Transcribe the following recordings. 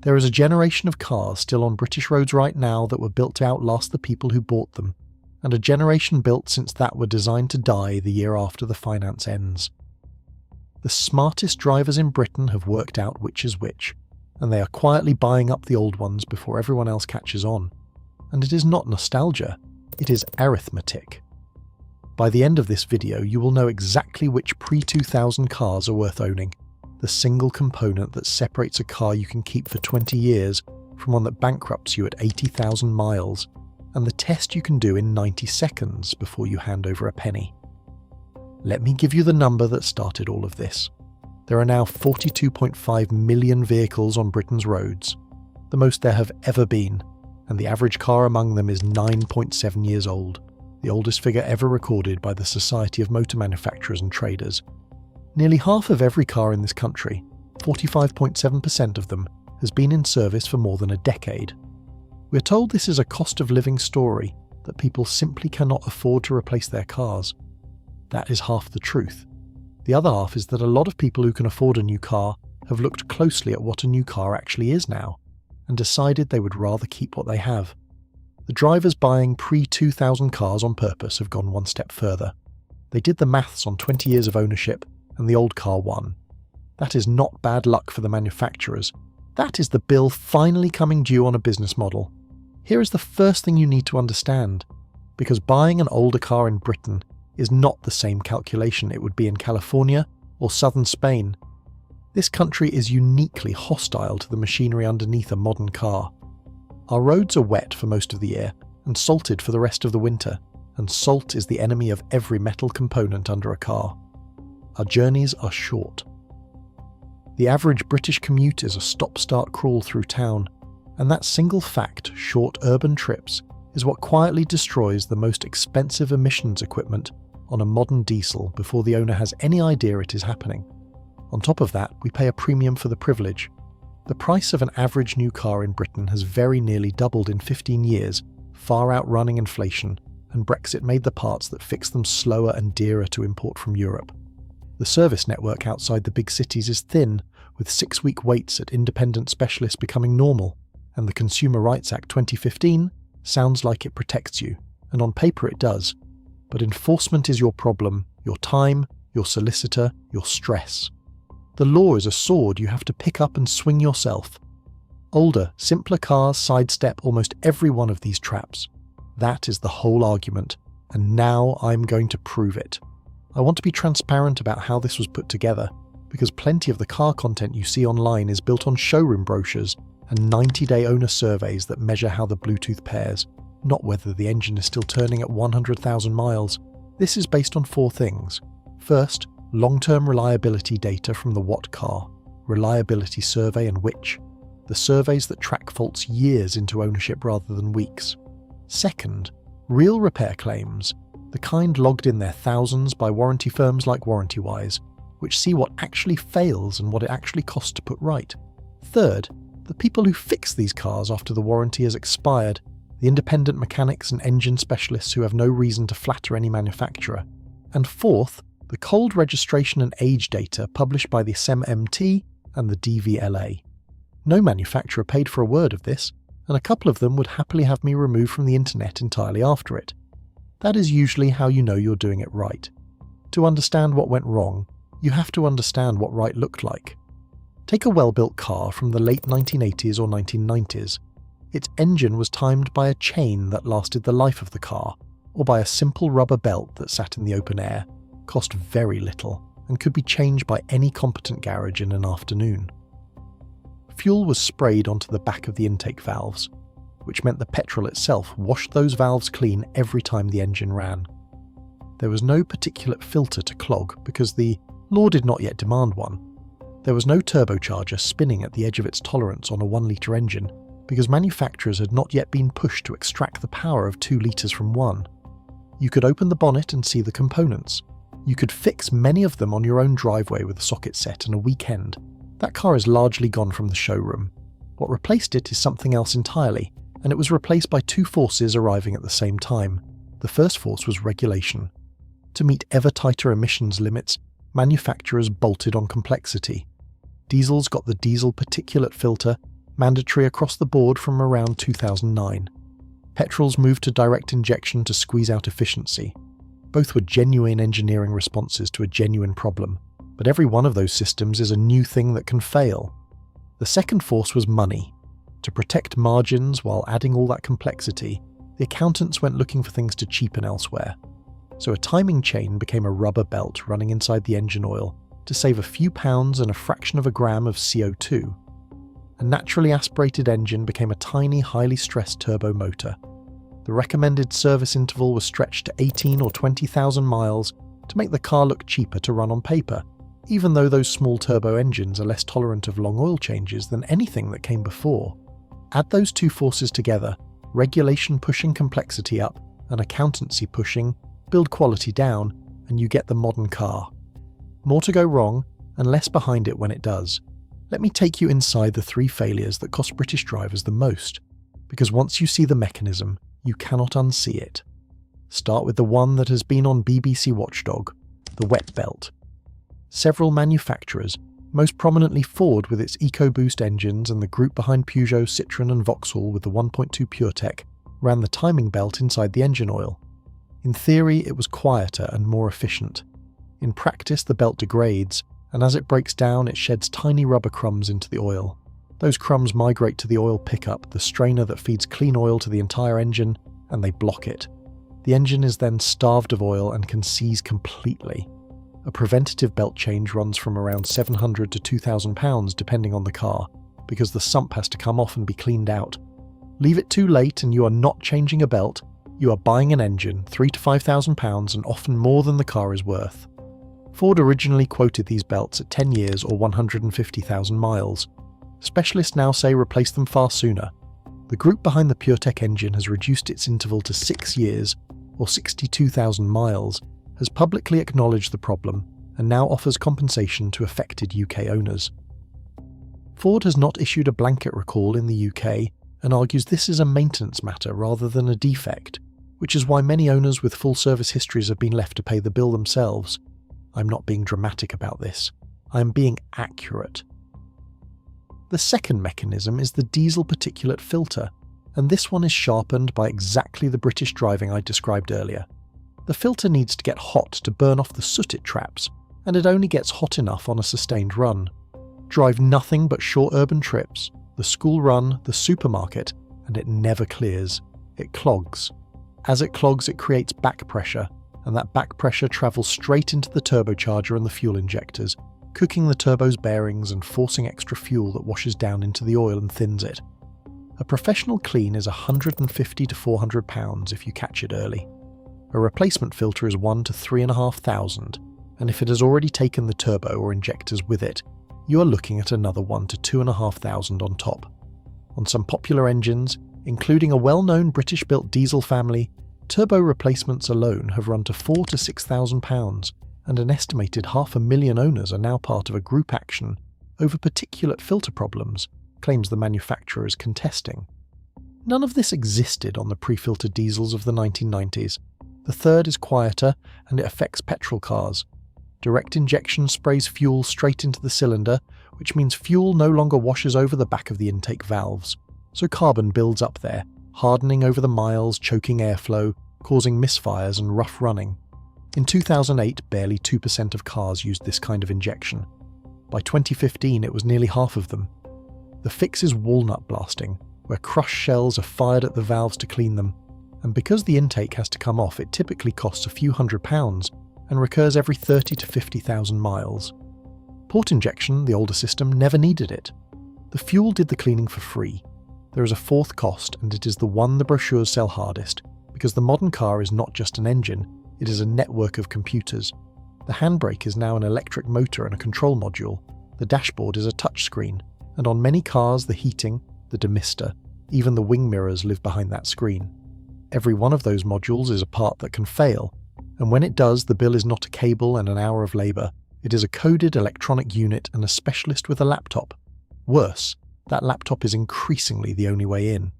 There is a generation of cars still on British roads right now that were built to outlast the people who bought them, and a generation built since that were designed to die the year after the finance ends. The smartest drivers in Britain have worked out which is which, and they are quietly buying up the old ones before everyone else catches on. And it is not nostalgia, it is arithmetic. By the end of this video, you will know exactly which pre-2000 cars are worth owning, the single component that separates a car you can keep for 20 years from one that bankrupts you at 80,000 miles, and the test you can do in 90 seconds before you hand over a penny. Let me give you the number that started all of this. There are now 42.5 million vehicles on Britain's roads, the most there have ever been, and the average car among them is 9.7 years old, the oldest figure ever recorded by the Society of Motor Manufacturers and Traders. Nearly half of every car in this country, 45.7% of them, has been in service for more than a decade. We're told this is a cost of living story, that people simply cannot afford to replace their cars. That is half the truth. The other half is that a lot of people who can afford a new car have looked closely at what a new car actually is now, and decided they would rather keep what they have. The drivers buying pre-2000 cars on purpose have gone one step further. They did the maths on 20 years of ownership, and the old car won. That is not bad luck for the manufacturers. That is the bill finally coming due on a business model. Here is the first thing you need to understand, because buying an older car in Britain is not the same calculation it would be in California or southern Spain. This country is uniquely hostile to the machinery underneath a modern car. Our roads are wet for most of the year and salted for the rest of the winter, and salt is the enemy of every metal component under a car. Our journeys are short. The average British commute is a stop-start crawl through town, and that single fact, short urban trips, is what quietly destroys the most expensive emissions equipment on a modern diesel before the owner has any idea it is happening. On top of that, we pay a premium for the privilege. The price of an average new car in Britain has very nearly doubled in 15 years, far outrunning inflation, and Brexit made the parts that fix them slower and dearer to import from Europe. The service network outside the big cities is thin, with 6-week waits at independent specialists becoming normal, and the Consumer Rights Act 2015 sounds like it protects you, and on paper it does. But enforcement is your problem, your time, your solicitor, your stress. The law is a sword you have to pick up and swing yourself. Older, simpler cars sidestep almost every one of these traps. That is the whole argument, and now I'm going to prove it. I want to be transparent about how this was put together, because plenty of the car content you see online is built on showroom brochures and 90-day owner surveys that measure how the Bluetooth pairs, not whether the engine is still turning at 100,000 miles. This is based on 4 things. First, long-term reliability data from the What Car, Reliability Survey and Which, the surveys that track faults years into ownership rather than weeks. Second, real repair claims, the kind logged in their thousands by warranty firms like WarrantyWise, which see what actually fails and what it actually costs to put right. Third, the people who fix these cars after the warranty has expired, the independent mechanics and engine specialists who have no reason to flatter any manufacturer. And fourth, the cold registration and age data published by the SMMT and the DVLA. No manufacturer paid for a word of this, and a couple of them would happily have me removed from the internet entirely after it. That is usually how you know you're doing it right. To understand what went wrong, you have to understand what right looked like. Take a well-built car from the late 1980s or 1990s. Its engine was timed by a chain that lasted the life of the car, or by a simple rubber belt that sat in the open air, cost very little, and could be changed by any competent garage in an afternoon. Fuel was sprayed onto the back of the intake valves, which meant the petrol itself washed those valves clean every time the engine ran. There was no particulate filter to clog because the law did not yet demand one. There was no turbocharger spinning at the edge of its tolerance on a 1-litre engine because manufacturers had not yet been pushed to extract the power of 2 litres from 1. You could open the bonnet and see the components. You could fix many of them on your own driveway with a socket set in a weekend. That car is largely gone from the showroom. What replaced it is something else entirely, and it was replaced by 2 forces arriving at the same time. The first force was regulation. To meet ever tighter emissions limits, manufacturers bolted on complexity. Diesels got the diesel particulate filter, mandatory across the board from around 2009. Petrols moved to direct injection to squeeze out efficiency. Both were genuine engineering responses to a genuine problem, but every one of those systems is a new thing that can fail. The second force was money. To protect margins while adding all that complexity, the accountants went looking for things to cheapen elsewhere. So a timing chain became a rubber belt running inside the engine oil to save a few pounds and a fraction of a gram of CO2. A naturally aspirated engine became a tiny, highly stressed turbo motor. The recommended service interval was stretched to 18 or 20,000 miles to make the car look cheaper to run on paper, even though those small turbo engines are less tolerant of long oil changes than anything that came before. Add those two forces together, regulation pushing complexity up and accountancy pushing build quality down, and you get the modern car. More to go wrong, and less behind it when it does. Let me take you inside the 3 failures that cost British drivers the most, because once you see the mechanism, you cannot unsee it. Start with the one that has been on BBC Watchdog, the wet belt. Several manufacturers, most prominently Ford with its EcoBoost engines and the group behind Peugeot, Citroën and Vauxhall with the 1.2 PureTech, ran the timing belt inside the engine oil. In theory, it was quieter and more efficient. In practice, the belt degrades, and as it breaks down, it sheds tiny rubber crumbs into the oil. Those crumbs migrate to the oil pickup, the strainer that feeds clean oil to the entire engine, and they block it. The engine is then starved of oil and can seize completely. A preventative belt change runs from around £700 to £2,000 depending on the car, because the sump has to come off and be cleaned out. Leave it too late and you are not changing a belt, you are buying an engine, £3,000 to £5,000 and often more than the car is worth. Ford originally quoted these belts at 10 years or 150,000 miles. Specialists now say replace them far sooner. The group behind the PureTech engine has reduced its interval to 6 years or 62,000 miles, has publicly acknowledged the problem, and now offers compensation to affected UK owners. Ford has not issued a blanket recall in the UK and argues this is a maintenance matter rather than a defect, which is why many owners with full service histories have been left to pay the bill themselves. I'm not being dramatic about this. I am being accurate. The second mechanism is the diesel particulate filter, and this one is sharpened by exactly the British driving I described earlier. The filter needs to get hot to burn off the soot it traps, and it only gets hot enough on a sustained run. Drive nothing but short urban trips, the school run, the supermarket, and it never clears. It clogs. As it clogs, it creates back pressure, and that back pressure travels straight into the turbocharger and the fuel injectors, cooking the turbo's bearings and forcing extra fuel that washes down into the oil and thins it. A professional clean is £150 to £400 if you catch it early. A replacement filter is £1,000 to £3,500, and if it has already taken the turbo or injectors with it, you are looking at another £1,000 to £2,500 on top. On some popular engines, including a well-known British-built diesel family, turbo replacements alone have run to £4,000 to £6,000, and an estimated 500,000 owners are now part of a group action over particulate filter problems, claims the manufacturer is contesting. None of this existed on the pre-filtered diesels of the 1990s. The third is quieter, and it affects petrol cars. Direct injection sprays fuel straight into the cylinder, which means fuel no longer washes over the back of the intake valves, so carbon builds up there, hardening over the miles, choking airflow, causing misfires and rough running. In 2008, barely 2% of cars used this kind of injection. By 2015, it was nearly half of them. The fix is walnut blasting, where crushed shells are fired at the valves to clean them, and because the intake has to come off, it typically costs a few £100 and recurs every 30 to 50,000 miles. Port injection, the older system, never needed it. The fuel did the cleaning for free. There is a fourth cost, and it is the one the brochures sell hardest, because the modern car is not just an engine, it is a network of computers. The handbrake is now an electric motor and a control module. The dashboard is a touchscreen, and on many cars the heating, the demister, even the wing mirrors live behind that screen. Every one of those modules is a part that can fail, and when it does, the bill is not a cable and an hour of labour. It is a coded electronic unit and a specialist with a laptop. Worse, that laptop is increasingly the only way in.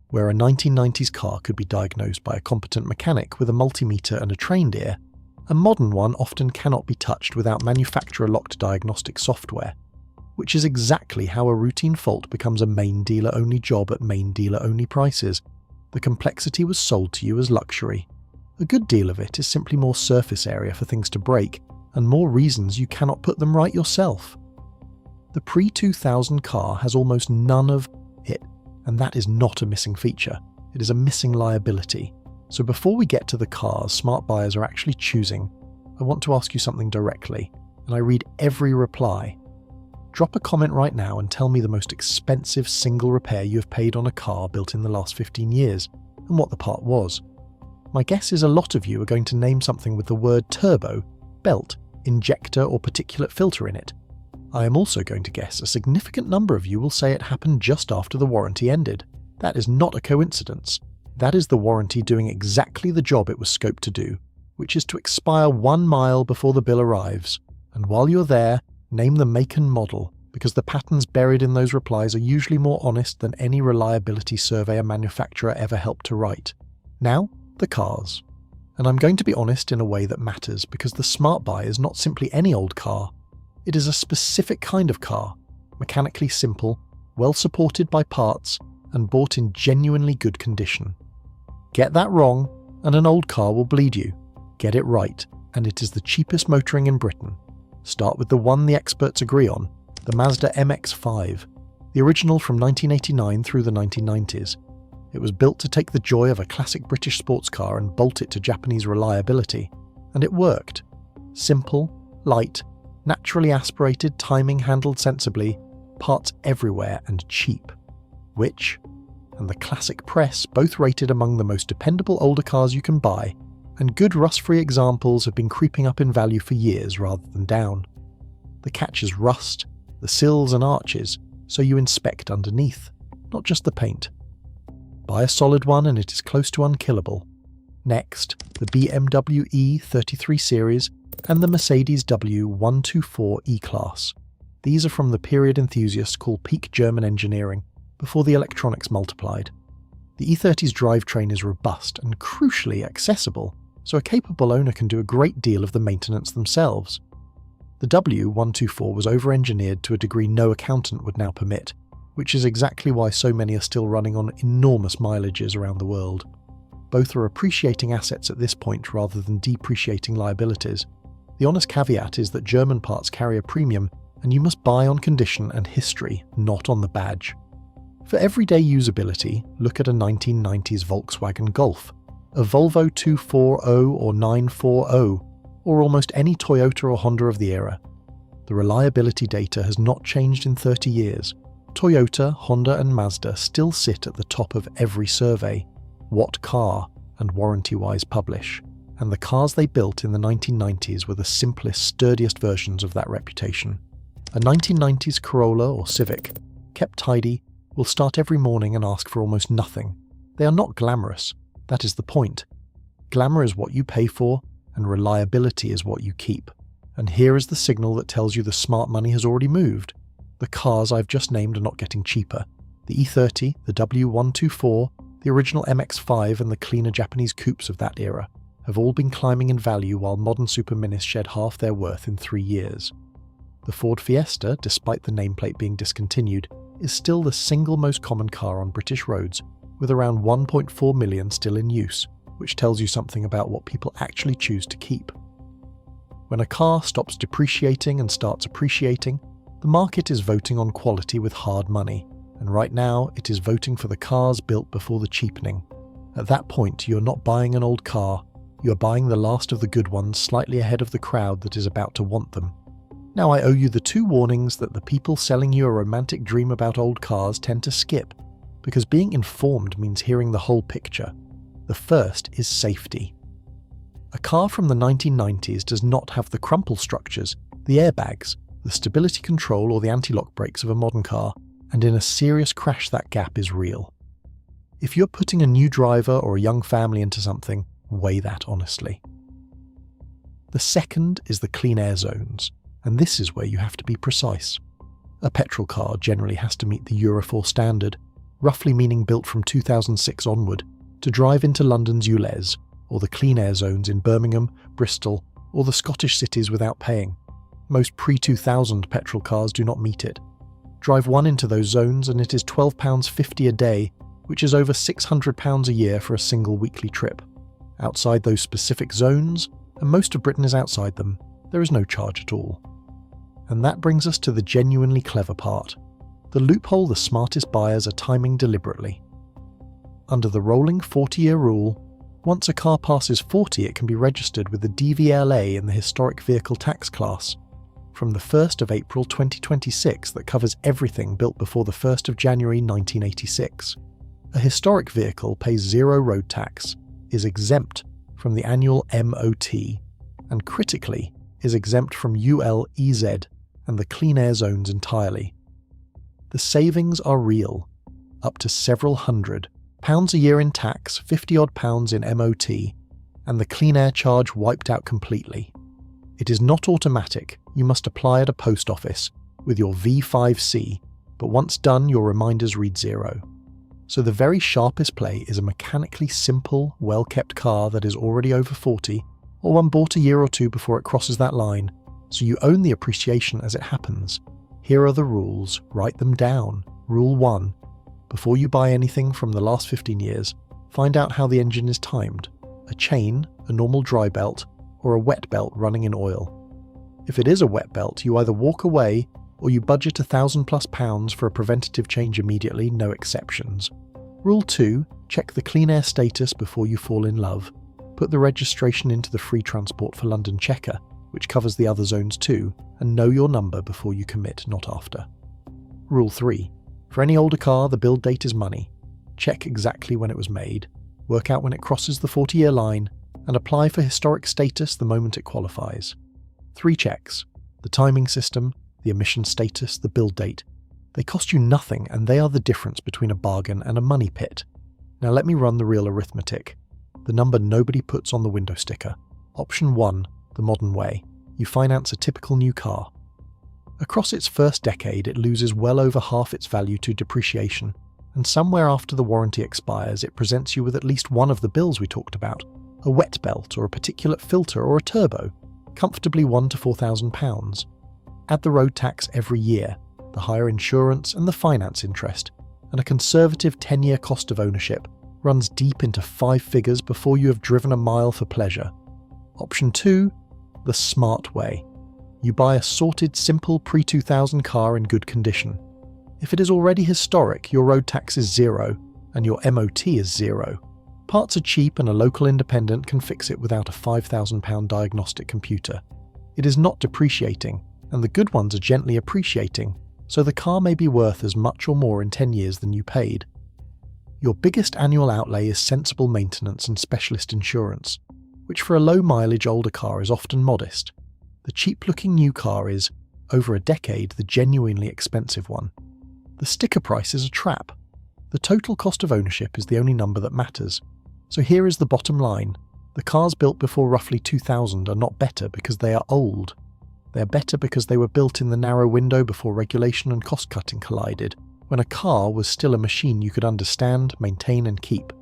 Where a 1990s car could be diagnosed by a competent mechanic with a multimeter and a trained ear, a modern one often cannot be touched without manufacturer-locked diagnostic software. which is exactly how a routine fault becomes a main dealer-only job at main dealer-only prices. The complexity was sold to you as luxury. A good deal of it is simply more surface area for things to break, and more reasons you cannot put them right yourself. The pre-2000 car has almost none of it, and that is not a missing feature. It is a missing liability. So before we get to the cars smart buyers are actually choosing, I want to ask you something directly, and I read every reply. Drop a comment right now and tell me the most expensive single repair you have paid on a car built in the last 15 years, and what the part was. My guess is a lot of you are going to name something with the word turbo, belt, injector or particulate filter in it. I am also going to guess a significant number of you will say it happened just after the warranty ended. That is not a coincidence. That is the warranty doing exactly the job it was scoped to do, which is to expire 1 mile before the bill arrives. And while you're there, name the make and model, because the patterns buried in those replies are usually more honest than any reliability survey a manufacturer ever helped to write. Now, the cars. And I'm going to be honest in a way that matters, because the smart buy is not simply any old car. It is a specific kind of car, mechanically simple, well supported by parts, and bought in genuinely good condition. Get that wrong, and an old car will bleed you. Get it right, and it is the cheapest motoring in Britain. Start with the one the experts agree on, the Mazda MX-5, the original from 1989 through the 1990s. It was built to take the joy of a classic British sports car and bolt it to Japanese reliability, and it worked. Simple, light, naturally aspirated, timing handled sensibly, parts everywhere and cheap. Which, and the classic press, both rated among the most dependable older cars you can buy, and good rust-free examples have been creeping up in value for years rather than down. The catch is rust, the sills and arches, so you inspect underneath, not just the paint. Buy a solid one and it is close to unkillable. Next, the BMW E33 series and the Mercedes W124 E-Class. These are from the period enthusiasts call peak German engineering, before the electronics multiplied. The E30's drivetrain is robust and crucially accessible, so a capable owner can do a great deal of the maintenance themselves. The W124 was over-engineered to a degree no accountant would now permit, which is exactly why so many are still running on enormous mileages around the world. Both are appreciating assets at this point rather than depreciating liabilities. The honest caveat is that German parts carry a premium, and you must buy on condition and history, not on the badge. For everyday usability, look at a 1990s Volkswagen Golf, a Volvo 240 or 940, or almost any Toyota or Honda of the era. The reliability data has not changed in 30 years. Toyota, Honda and Mazda still sit at the top of every survey, what car and warranty-wise publish, and the cars they built in the 1990s were the simplest, sturdiest versions of that reputation. A 1990s Corolla or Civic, kept tidy, will start every morning and ask for almost nothing. They are not glamorous, that is the point. Glamour is what you pay for, and reliability is what you keep. And here is the signal that tells you the smart money has already moved. The cars I've just named are not getting cheaper. The E30, the W124, the original MX-5 and the cleaner Japanese coupes of that era have all been climbing in value while modern super minis shed half their worth in 3 years. The Ford Fiesta, despite the nameplate being discontinued, is still the single most common car on British roads, with around 1.4 million still in use, which tells you something about what people actually choose to keep. When a car stops depreciating and starts appreciating, the market is voting on quality with hard money, and right now it is voting for the cars built before the cheapening. At that point, you're not buying an old car, you're buying the last of the good ones slightly ahead of the crowd that is about to want them. Now I owe you the 2 warnings that the people selling you a romantic dream about old cars tend to skip, because being informed means hearing the whole picture. The first is safety. A car from the 1990s does not have the crumple structures, the airbags, the stability control or the anti-lock brakes of a modern car, and in a serious crash that gap is real. If you're putting a new driver or a young family into something, weigh that honestly. The second is the clean air zones, and this is where you have to be precise. A petrol car generally has to meet the Euro 4 standard, roughly meaning built from 2006 onward, to drive into London's ULEZ, or the clean air zones in Birmingham, Bristol, or the Scottish cities without paying. Most pre-2000 petrol cars do not meet it, Drive one into those zones and it is £12.50 a day, which is over £600 a year for a single weekly trip. Outside those specific zones, and most of Britain is outside them, there is no charge at all. And that brings us to the genuinely clever part, the loophole the smartest buyers are timing deliberately. Under the rolling 40-year rule, once a car passes 40 it can be registered with the DVLA in the historic vehicle tax class. From the 1st of April 2026 that covers everything built before the 1st of January 1986. A historic vehicle pays zero road tax, is exempt from the annual MOT, and critically is exempt from ULEZ and the clean air zones entirely. The savings are real, up to several £100 a year in tax, £50 in MOT, and the clean air charge wiped out completely. It is not automatic, you must apply at a post office with your V5C, but once done your reminders read zero. So the very sharpest play is a mechanically simple, well-kept car that is already over 40, or one bought a year or two before it crosses that line, so you own the appreciation as it happens. Here are the rules, write them down. Rule 1. Before you buy anything from the last 15 years, find out how the engine is timed, a chain, a normal dry belt, or a wet belt running in oil. If it is a wet belt, you either walk away or you budget £1,000+ for a preventative change immediately, no exceptions. Rule 2. Check the clean air status before you fall in love. Put the registration into the free transport for London checker, which covers the other zones too, and know your number before you commit, not after. Rule 3. For any older car, the build date is money. Check exactly when it was made, work out when it crosses the 40-year line, and apply for historic status the moment it qualifies. 3 checks: the timing system, the emission status, the build date. They cost you nothing, and they are the difference between a bargain and a money pit. Now let me run the real arithmetic. The number nobody puts on the window sticker. Option 1, the modern way. You finance a typical new car. Across its first decade, it loses well over half its value to depreciation, and somewhere after the warranty expires, it presents you with at least one of the bills we talked about, a wet belt or a particulate filter or a turbo, comfortably £1,000 to £4,000. Add the road tax every year, the higher insurance and the finance interest, and a conservative 10-year cost of ownership runs deep into 5 figures before you have driven a mile for pleasure. Option 2, the smart way. You buy a sorted, simple pre-2000 car in good condition. If it is already historic, your road tax is zero, and your MOT is zero. Parts are cheap and a local independent can fix it without a £5,000 diagnostic computer. It is not depreciating, and the good ones are gently appreciating, so the car may be worth as much or more in 10 years than you paid. Your biggest annual outlay is sensible maintenance and specialist insurance, which for a low-mileage older car is often modest. The cheap-looking new car is, over a decade, the genuinely expensive one. The sticker price is a trap. The total cost of ownership is the only number that matters. So here is the bottom line. The cars built before roughly 2000 are not better because they are old. They are better because they were built in the narrow window before regulation and cost-cutting collided, when a car was still a machine you could understand, maintain and keep.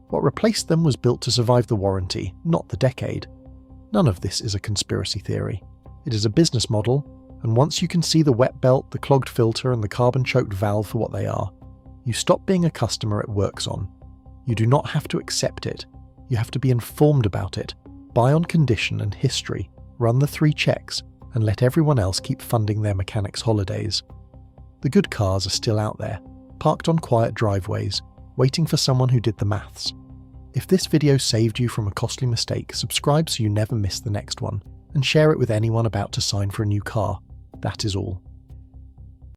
What replaced them was built to survive the warranty, not the decade. None of this is a conspiracy theory. It is a business model, and once you can see the wet belt, the clogged filter and the carbon-choked valve for what they are, you stop being a customer it works on. You do not have to accept it. You have to be informed about it, buy on condition and history, run the 3 checks, and let everyone else keep funding their mechanics' holidays. The good cars are still out there, parked on quiet driveways, waiting for someone who did the maths. If this video saved you from a costly mistake, subscribe so you never miss the next one, and share it with anyone about to sign for a new car. That is all.